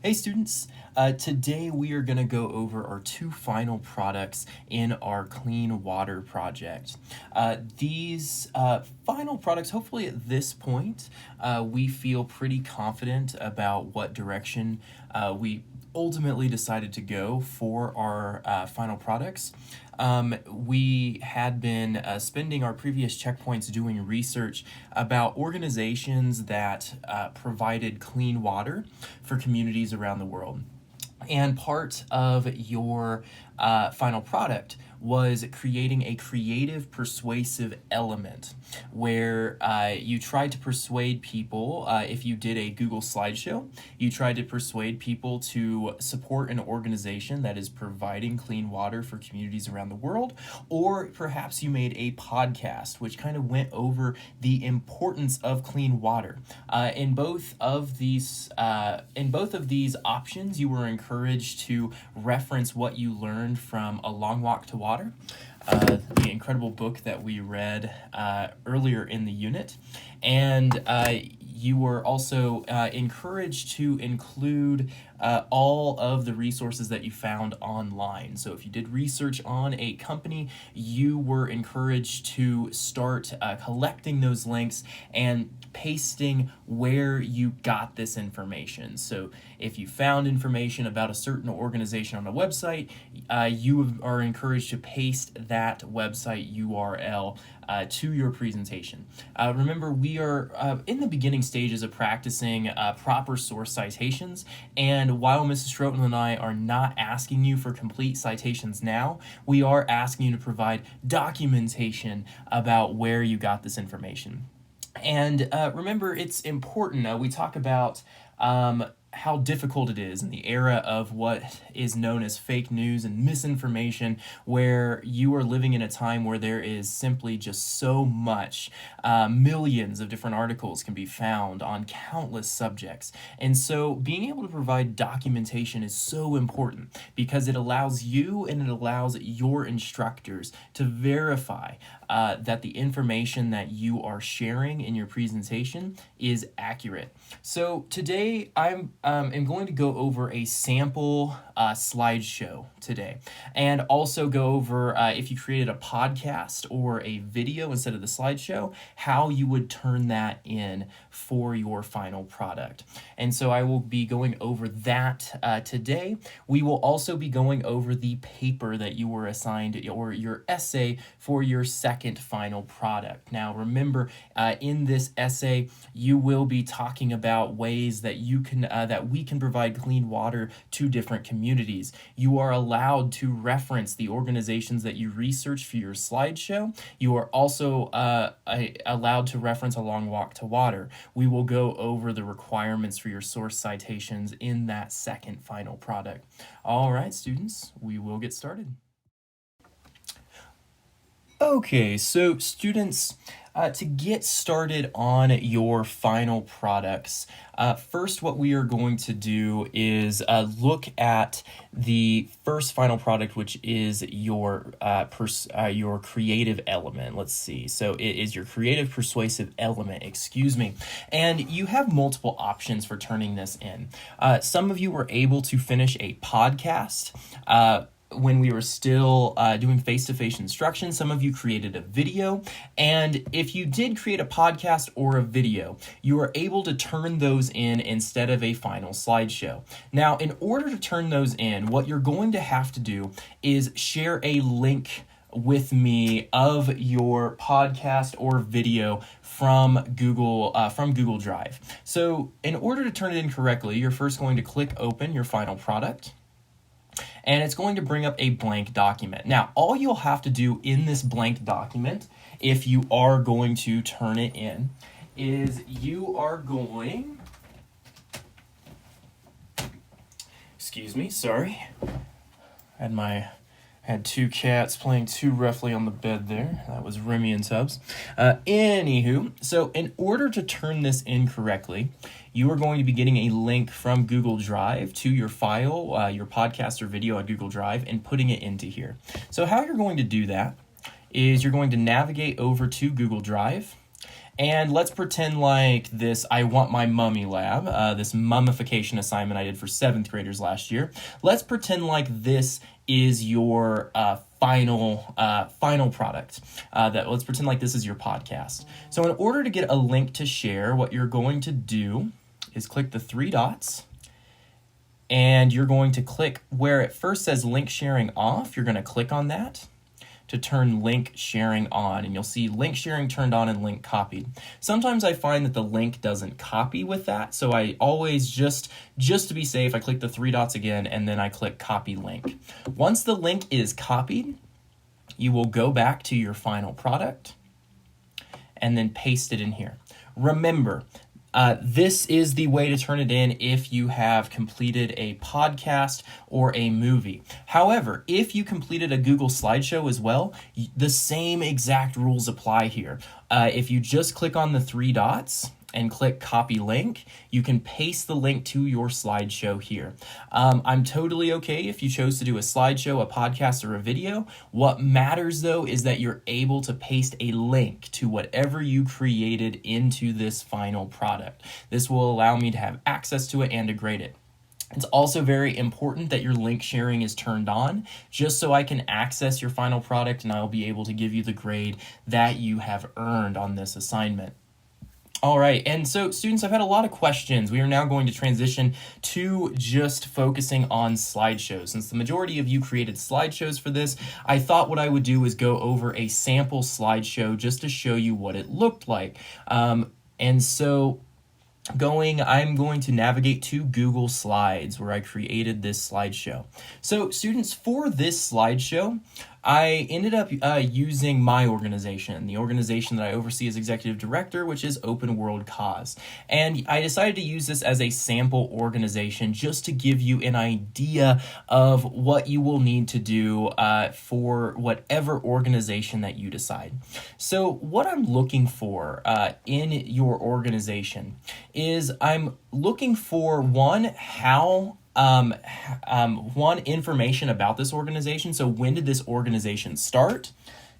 Hey students, today we are going to go over our two final products in our clean water project. These final products, hopefully at this point, we feel pretty confident about what direction we ultimately decided to go for our final products. We had been spending our previous checkpoints doing research about organizations that provided clean water for communities around the world. And part of your final product was creating a creative, persuasive element where you tried to persuade people, if you did a Google Slideshow, you tried to persuade people to support an organization that is providing clean water for communities around the world, or perhaps you made a podcast which kind of went over the importance of clean water. In both of these options, you were encouraged to reference what you learned from A Long Walk to Water, the incredible book that we read earlier in the unit. And you were also encouraged to include all of the resources that you found online. So if you did research on a company, you were encouraged to start collecting those links and pasting where you got this information. So if you found information about a certain organization on a website, you are encouraged to paste that website URL to your presentation. Remember, we are in the beginning stages of practicing proper source citations, and while Mrs. Schroten and I are not asking you for complete citations now, we are asking you to provide documentation about where you got this information. And remember, it's important. We talk about how difficult it is in the era of what is known as fake news and misinformation, where you are living in a time where there is simply just so much. Millions of different articles can be found on countless subjects. And so being able to provide documentation is so important because it allows you and it allows your instructors to verify that the information that you are sharing in your presentation is accurate. So today I'm going to go over a sample slideshow today, and also go over if you created a podcast or a video instead of the slideshow, how you would turn that in for your final product. And so I will be going over that today. We will also be going over the paper that you were assigned, or your essay for your second final product. Now remember, in this essay, you will be talking about ways that you can that we can provide clean water to different communities. You are allowed to reference the organizations that you research for your slideshow. You are also allowed to reference A Long Walk to Water. We will go over the requirements for your source citations in that second final product. All right, students, we will get started. Okay, so students, to get started on your final products, first what we are going to do is look at the first final product, which is your creative element. Let's see. So it is your creative persuasive element, excuse me. And you have multiple options for turning this in. Some of you were able to finish a podcast when we were still doing face-to-face instruction. Some of you created a video, and if you did create a podcast or a video, you were able to turn those in instead of a final slideshow. Now, in order to turn those in, what you're going to have to do is share a link with me of your podcast or video from Google Drive. So in order to turn it in correctly, you're first going to click open your final product, and it's going to bring up a blank document. Now, all you'll have to do in this blank document, if you are going to turn it in, is you are going... Excuse me, sorry. Had two cats playing too roughly on the bed there. That was Remy and Tubbs. Anywho, so in order to turn this in correctly, you are going to be getting a link from Google Drive to your file, your podcast or video on Google Drive, and putting it into here. So how you're going to do that is you're going to navigate over to Google Drive, And let's pretend like this I Want My Mummy Lab, this mummification assignment I did for 7th graders last year. Let's pretend like this is your final product. Let's pretend like this is your podcast. So in order to get a link to share, what you're going to do is click the 3 dots, and you're going to click where it first says link sharing off. You're going to click on that to turn link sharing on, and you'll see link sharing turned on and link copied. Sometimes I find that the link doesn't copy with that, so I always just to be safe, I click the 3 dots again, and then I click copy link. Once the link is copied, you will go back to your final product and then paste it in here. Remember, this is the way to turn it in if you have completed a podcast or a movie. However, if you completed a Google Slideshow as well, the same exact rules apply here. If you just click on the 3 dots and click copy link, you can paste the link to your slideshow here. I'm totally okay if you chose to do a slideshow, a podcast, or a video. What matters though is that you're able to paste a link to whatever you created into this final product. This will allow me to have access to it and to grade it. It's also very important that your link sharing is turned on, just so I can access your final product and I'll be able to give you the grade that you have earned on this assignment. All right, and so students, I've had a lot of questions. We are now going to transition to just focusing on slideshows. Since the majority of you created slideshows for this, I thought what I would do is go over a sample slideshow just to show you what it looked like. And so I'm going to navigate to Google Slides where I created this slideshow. So students, for this slideshow, I ended up using my organization, the organization that I oversee as executive director, which is Open World Cause. And I decided to use this as a sample organization just to give you an idea of what you will need to do for whatever organization that you decide. So what I'm looking for in your organization is I'm looking for one information about this organization. So when did this organization start?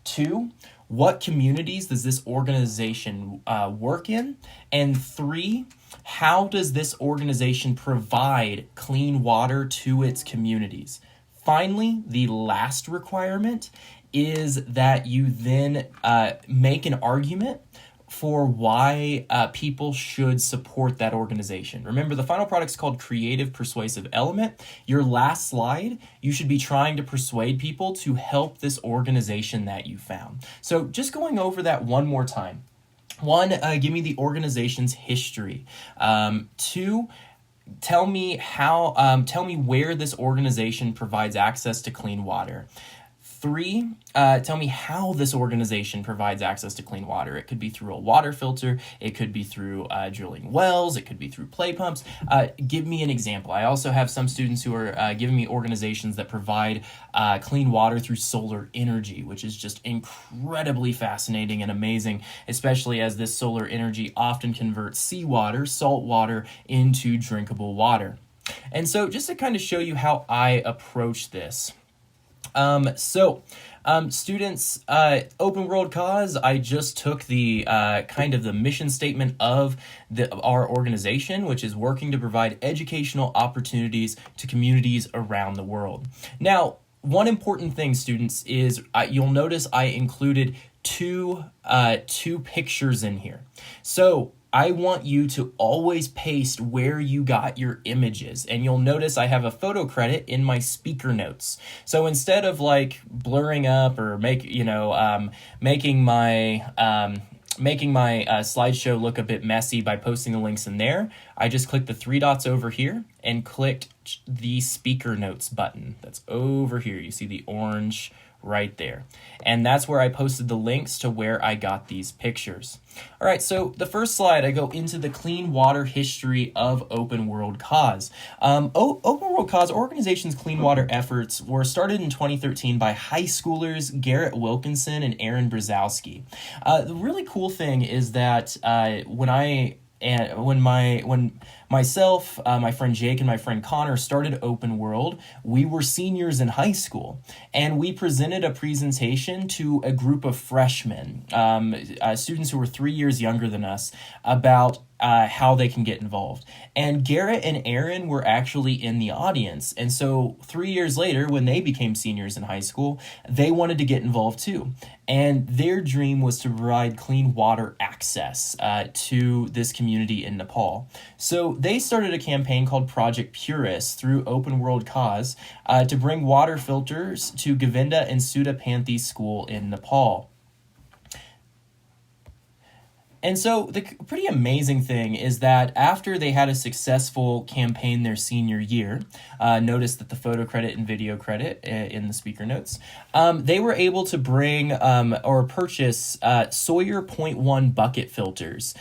2, what communities does this organization work in? And 3, how does this organization provide clean water to its communities? Finally, the last requirement is that you then make an argument for why people should support that organization. Remember, the final product is called Creative Persuasive Element. Your last slide, you should be trying to persuade people to help this organization that you found. So just going over that one more time. 1, give me the organization's history. 2, tell me where this organization provides access to clean water. 3, tell me how this organization provides access to clean water. It could be through a water filter. It could be through drilling wells. It could be through play pumps. Give me an example. I also have some students who are giving me organizations that provide clean water through solar energy, which is just incredibly fascinating and amazing, especially as this solar energy often converts seawater, salt water, into drinkable water. And so just to kind of show you how I approach this, students, Open World Cause, I just took the kind of the mission statement of our organization, which is working to provide educational opportunities to communities around the world. Now, one important thing, students, is you'll notice I included two pictures in here. So I want you to always paste where you got your images. And you'll notice I have a photo credit in my speaker notes. So instead of like blurring up or making my slideshow look a bit messy by posting the links in there, I just clicked the 3 dots over here and clicked the speaker notes button. That's over here. You see the orange right there. And that's where I posted the links to where I got these pictures. All right, so the first slide, I go into the clean water history of Open World Cause. Open World Cause organization's clean water efforts were started in 2013 by high schoolers Garrett Wilkinson and Aaron Brzezowski. The really cool thing is that when myself, my friend Jake, and my friend Connor started Open World. We were seniors in high school, and we presented a presentation to a group of freshmen, students who were 3 years younger than us, about how they can get involved. And Garrett and Aaron were actually in the audience. And so 3 years later, when they became seniors in high school, they wanted to get involved too. And their dream was to provide clean water access to this community in Nepal. So they started a campaign called Project Purus through Open World Cause to bring water filters to Govinda and Sudha Panthi School in Nepal. And so the pretty amazing thing is that after they had a successful campaign their senior year, notice that the photo credit and video credit in the speaker notes, they were able to bring or purchase Sawyer .1 bucket filters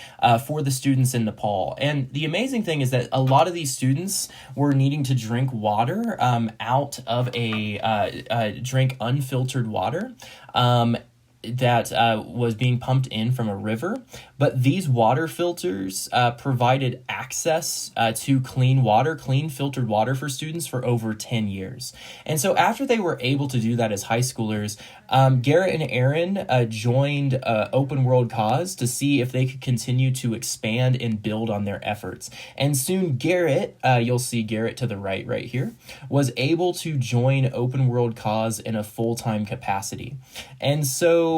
for the students in Nepal. And the amazing thing is that a lot of these students were needing to drink water out of drink unfiltered water. That was being pumped in from a river, but these water filters provided access to clean water, clean filtered water for students for over 10 years. And so after they were able to do that as high schoolers, Garrett and Aaron joined Open World Cause to see if they could continue to expand and build on their efforts. And soon Garrett, you'll see Garrett to the right here, was able to join Open World Cause in a full-time capacity. And so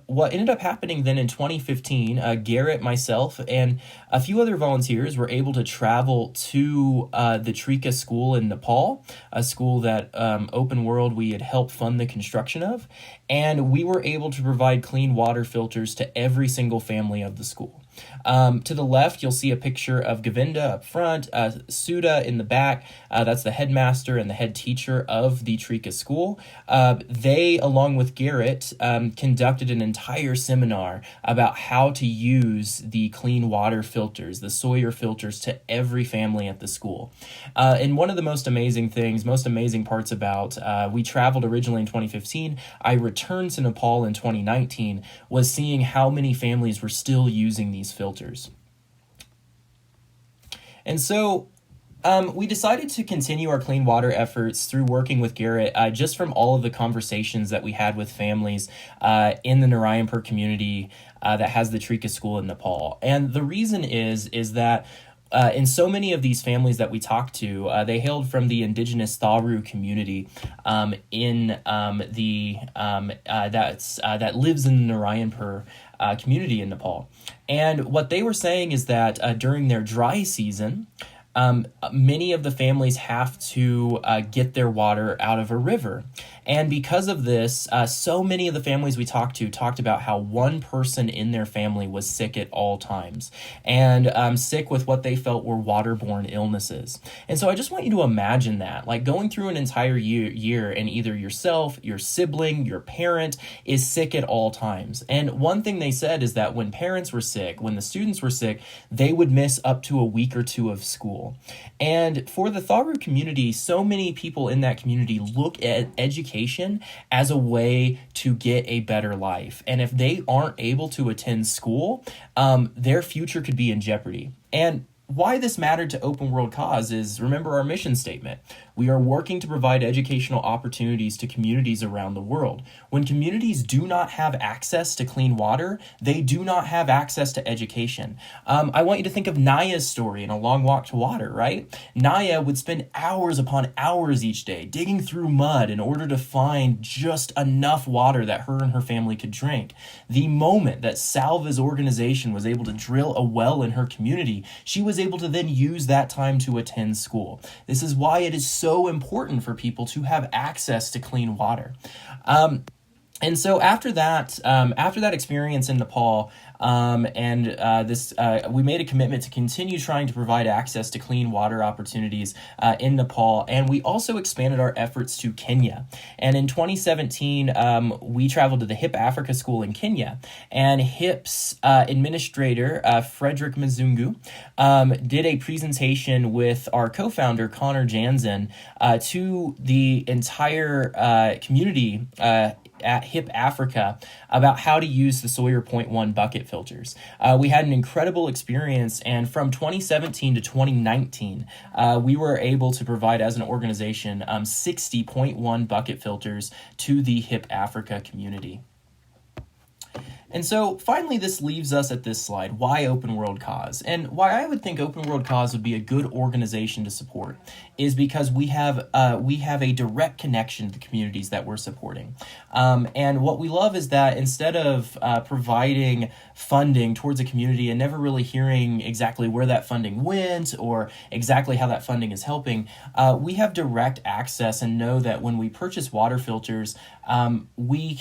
what ended up happening then in 2015, Garrett, myself, and a few other volunteers were able to travel to the Trika school in Nepal, a school that Open World we had helped fund the construction of, and we were able to provide clean water filters to every single family of the school. To the left, you'll see a picture of Govinda up front, Sudha in the back. That's the headmaster and the head teacher of the Trika school. They, along with Garrett, conducted an entire seminar about how to use the clean water filters, the Sawyer filters, to every family at the school. And one of the most amazing parts about, we traveled originally in 2015. I returned to Nepal in 2019, was seeing how many families were still using these filters. And so we decided to continue our clean water efforts through working with Garrett, just from all of the conversations that we had with families in the Narayanpur community that has the Trika school in Nepal. And the reason is that in so many of these families that we talked to, they hailed from the indigenous Tharu community that lives in the Narayanpur community in Nepal. And what they were saying is that during their dry season, many of the families have to get their water out of a river. And because of this, so many of the families we talked about how one person in their family was sick at all times, and sick with what they felt were waterborne illnesses. And so I just want you to imagine that, like going through an entire year and either yourself, your sibling, your parent is sick at all times. And one thing they said is that when parents were sick, when the students were sick, they would miss up to a week or two of school. And for the Tharu community, so many people in that community look at education as a way to get a better life. And if they aren't able to attend school, their future could be in jeopardy. And why this mattered to Open World Cause is, remember our mission statement. We are working to provide educational opportunities to communities around the world. When communities do not have access to clean water, they do not have access to education. I want you to think of Naya's story in A Long Walk to Water, right? Naya would spend hours upon hours each day digging through mud in order to find just enough water that her and her family could drink. The moment that Salva's organization was able to drill a well in her community, she was able to then use that time to attend school. This is why it is so important for people to have access to clean water. And so after that experience in Nepal, we made a commitment to continue trying to provide access to clean water opportunities in Nepal, and we also expanded our efforts to Kenya. And in 2017, we traveled to the HIP Africa School in Kenya, and HIP's administrator, Frederick Mzungu, did a presentation with our co-founder, Connor Jansen, to the entire community at HIP Africa about how to use the Sawyer Point 1 bucket filters. We had an incredible experience, and from 2017 to 2019, we were able to provide as an organization 60.1 bucket filters to the HIP Africa community. And so finally, this leaves us at this slide, why Open World Cause? And why I would think Open World Cause would be a good organization to support is because we have a direct connection to the communities that we're supporting. And what we love is that instead of providing funding towards a community and never really hearing exactly where that funding went or exactly how that funding is helping, we have direct access and know that when we purchase water filters, we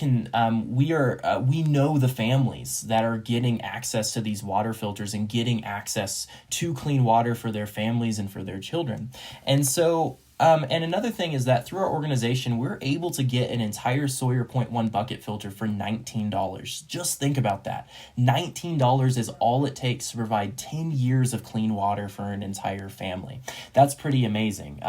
know the families that are getting access to these water filters and getting access to clean water for their families and for their children. And so and another thing is that through our organization, we're able to get an entire Sawyer Point 1 bucket filter for $19. Just think about that. $19 is all it takes to provide 10 years of clean water for an entire family. That's pretty amazing.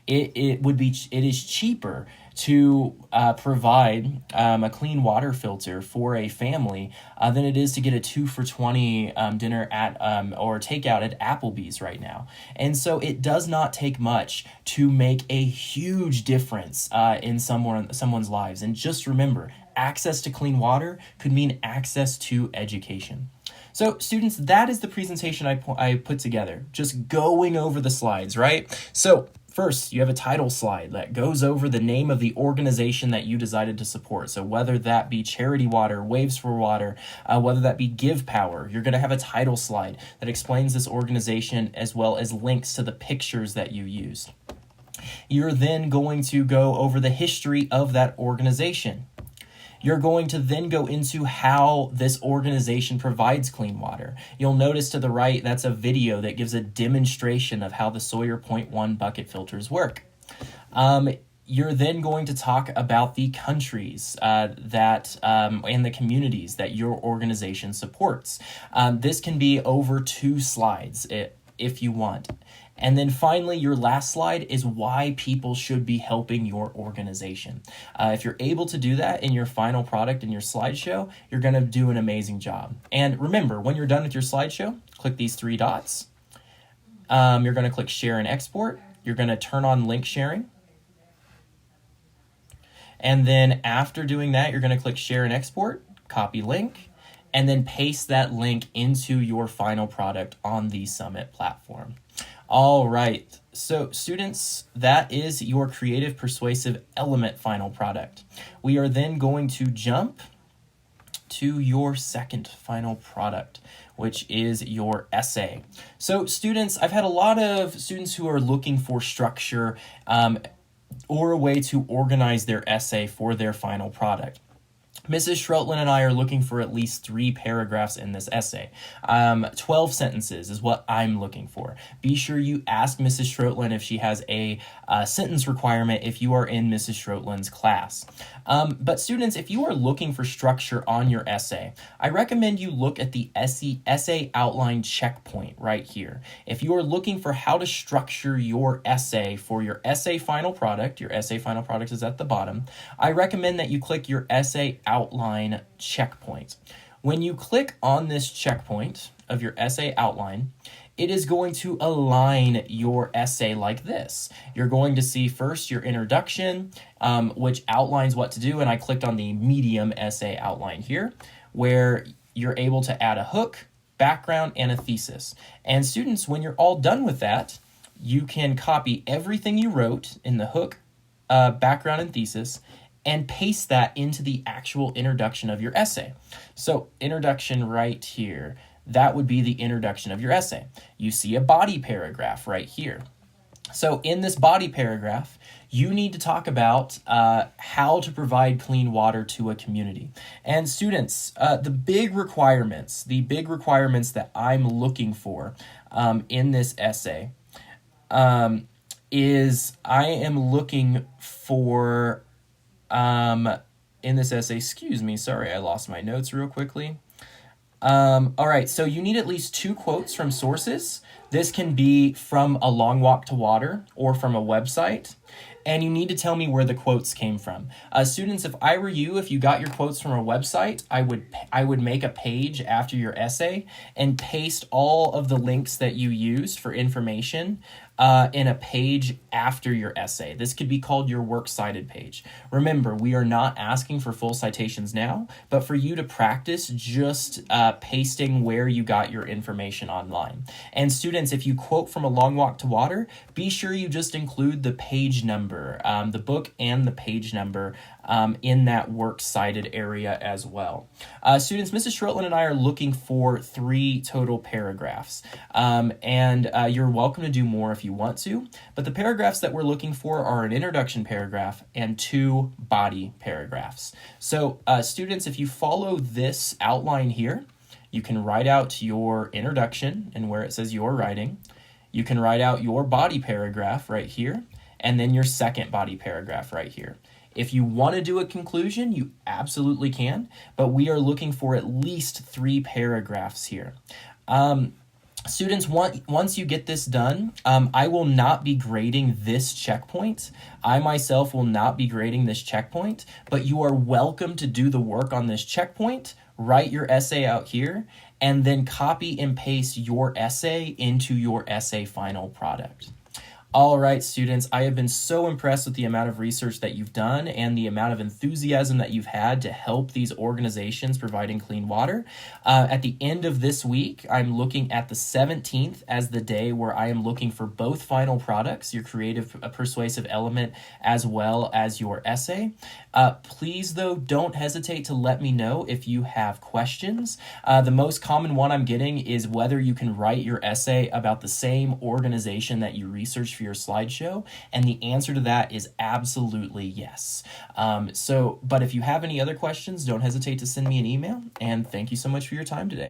It is cheaper to provide a clean water filter for a family than it is to get a 2 for $20 dinner at or takeout at Applebee's right now. And so it does not take much to make a huge difference in someone's lives. And just remember, access to clean water could mean access to education. So students, that is the presentation I put together, just going over the slides, right? So first, you have a title slide that goes over the name of the organization that you decided to support. So whether that be Charity Water, Waves for Water, whether that be Give Power, you're going to have a title slide that explains this organization as well as links to the pictures that you used. You're then going to go over the history of that organization. You're going to then go into how this organization provides clean water. You'll notice to the right, that's a video that gives a demonstration of how the Sawyer Point 1 bucket filters work. You're then going to talk about the countries and the communities that your organization supports. This can be over 2 slides if you want. And then finally, your last slide is why people should be helping your organization. If you're able to do that in your final product in your slideshow, you're going to do an amazing job. And remember, when you're done with your slideshow, click these 3 dots. You're going to click Share and Export. You're going to turn on link sharing. And then after doing that, you're going to click Share and Export, copy link, and then paste that link into your final product on the Summit platform. All right, so students, that is your Creative Persuasive Element final product. We are then going to jump to your second final product, which is your essay. So students, I've had a lot of students who are looking for structure or a way to organize their essay for their final product. Mrs. Schroetlin and I are looking for at least 3 paragraphs in this essay. 12 sentences is what I'm looking for. Be sure you ask Mrs. Schroetlin if she has a sentence requirement if you are in Mrs. Schroetlin's class. But students, if you are looking for structure on your essay, I recommend you look at the essay outline checkpoint right here. If you are looking for how to structure your essay for your essay final product is at the bottom, I recommend that you click your essay outline checkpoint. When you click on this checkpoint of your essay outline, it is going to align your essay like this. You're going to see first your introduction, which outlines what to do, and I clicked on the medium essay outline here, where you're able to add a hook, background, and a thesis. And students, when you're all done with that, you can copy everything you wrote in the hook, background, and thesis, and paste that into the actual introduction of your essay. So introduction right here, that would be the introduction of your essay. You see a body paragraph right here. So in this body paragraph, you need to talk about how to provide clean water to a community. And students, the big requirements that I'm looking for in this essay is I am looking for in this essay, excuse me, sorry, I lost my notes real quickly. All right, so you need at least 2 quotes from sources This can be from a long walk to water or from a website. And you need to tell me where the quotes came from. Students, if I were you, if you got your quotes from a website, I would make a page after your essay and paste all of the links that you used for information in a page after your essay. This could be called your works cited page. Remember, we are not asking for full citations now, but for you to practice just pasting where you got your information online. And students, if you quote from A Long Walk to Water, be sure you just include the page number, the book and the page number in that works cited area as well. Students, Mrs. Schroetland and I are looking for 3 total paragraphs, and you're welcome to do more if you want to, but the paragraphs that we're looking for are an introduction paragraph and 2 body paragraphs. So students, if you follow this outline here, you can write out your introduction and where it says your writing. You can write out your body paragraph right here, and then your second body paragraph right here. If you want to do a conclusion, you absolutely can, but we are looking for at least 3 paragraphs here. Students, once you get this done, I will not be grading this checkpoint. I myself will not be grading this checkpoint, but you are welcome to do the work on this checkpoint, write your essay out here, and then copy and paste your essay into your essay final product. All right, students, I have been so impressed with the amount of research that you've done and the amount of enthusiasm that you've had to help these organizations providing clean water. At the end of this week, I'm looking at the 17th as the day where I am looking for both final products, your creative persuasive element, as well as your essay. Please, though, don't hesitate to let me know if you have questions. The most common one I'm getting is whether you can write your essay about the same organization that you researched for your slideshow, and the answer to that is absolutely yes. But if you have any other questions, don't hesitate to send me an email, and thank you so much for your time today.